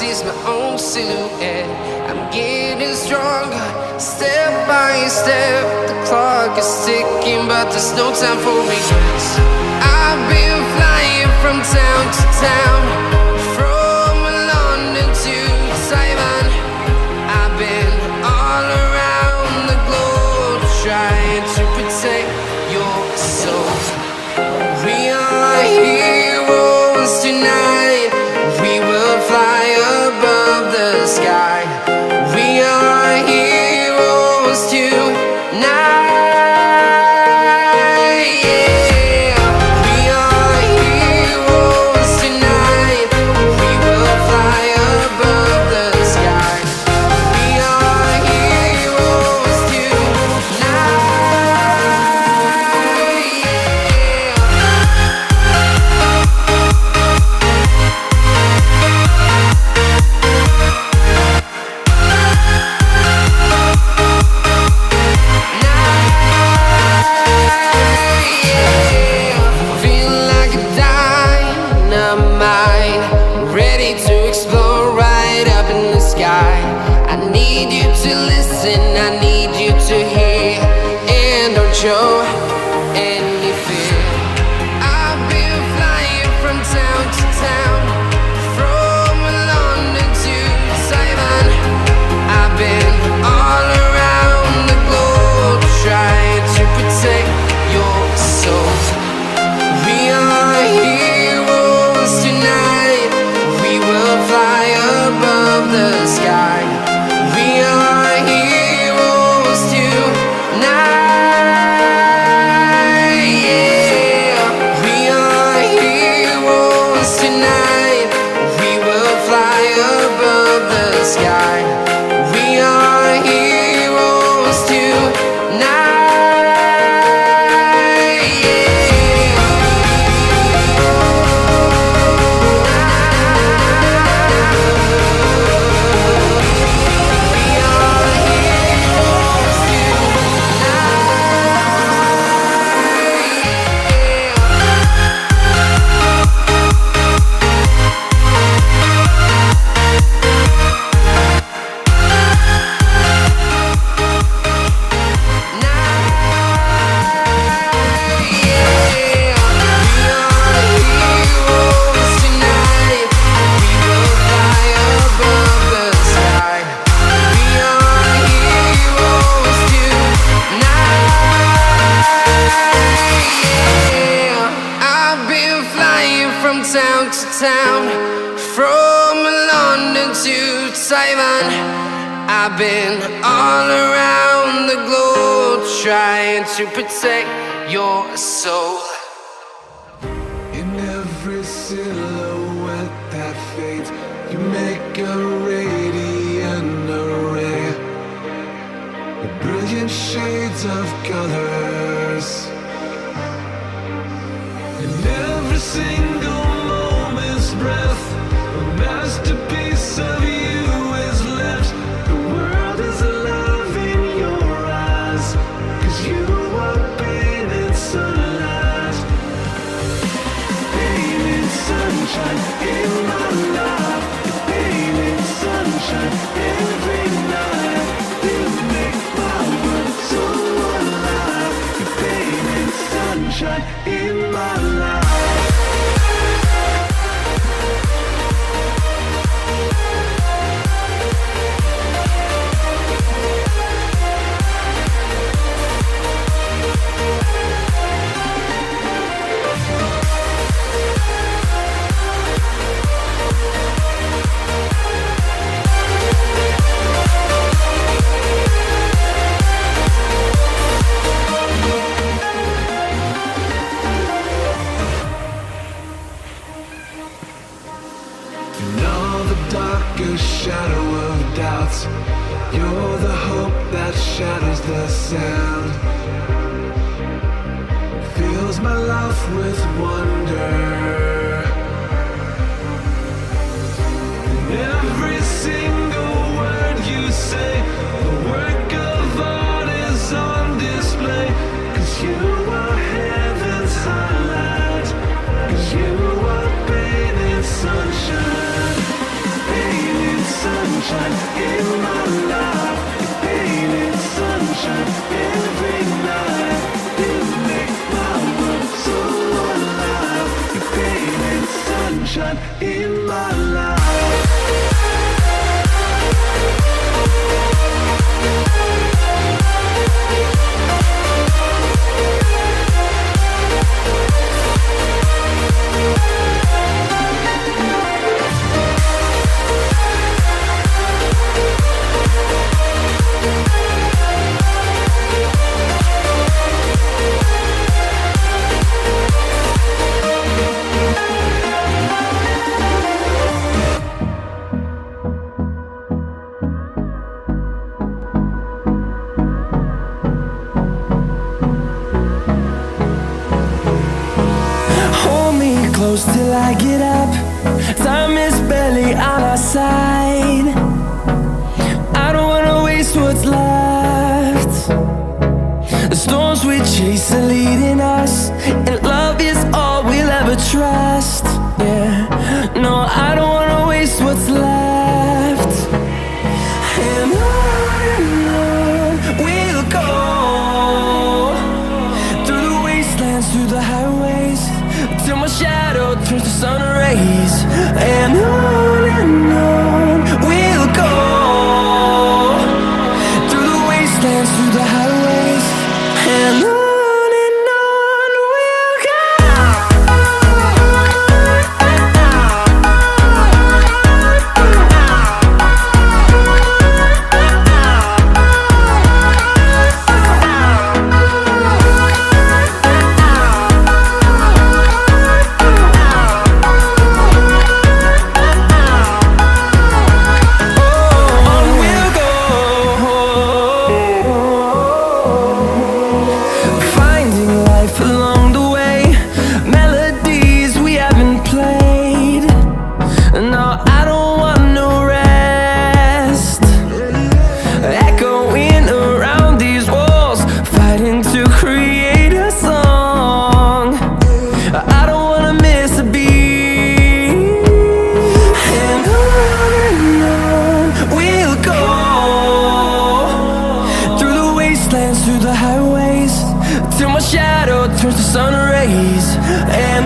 is my own silhouette. I'm getting stronger, step by step. The clock is ticking, but there's no time for regrets. I've been flying from town to town, from London to Taiwan. I've been all around the globe, trying to protect your soul. We are heroes tonight. We will fly above the sky. We are heroes tonight. Show any fear. I've been flying from town to town, from London to Taiwan. I've been all around the globe, trying to protect your soul. We are heroes tonight. We will fly above the sky. We are heroes tonight. Sky. We are heroes tonight. Town to town, from London to Taiwan. I've been all around the globe, trying to protect your soul. In every silhouette that fades, you make a radiant array, with brilliant shades of colors. In every single breath, a masterpiece of you is left. The world is alive in your eyes, 'cause you are painted sunlight. Painted sunshine in my life. Painted sunshine every night. You make my world so alive. Painted sunshine in my life. Shadow of doubts, you're the hope that shadows the sound, fills my life with wonder. And every single word you say, the work of art is on display. 'Cause you are heaven's highlight, 'cause you are painted sunshine, painted sunshine in my life. You painted sunshine every night. You make my world so alive. You painted sunshine in my life. Close till I get up. Time is barely on our side. I don't wanna waste what's left. The storms we chase are leading us, and love is all we'll ever trust. Yeah, no, I don't wanna waste what's left. And on we'll go, through the wastelands, through the highways, till my shadow turns to sun rays. And on we'll go, through the wastelands, through the highways, and on we'll go. Through the highways, till my shadow turns to sun rays. And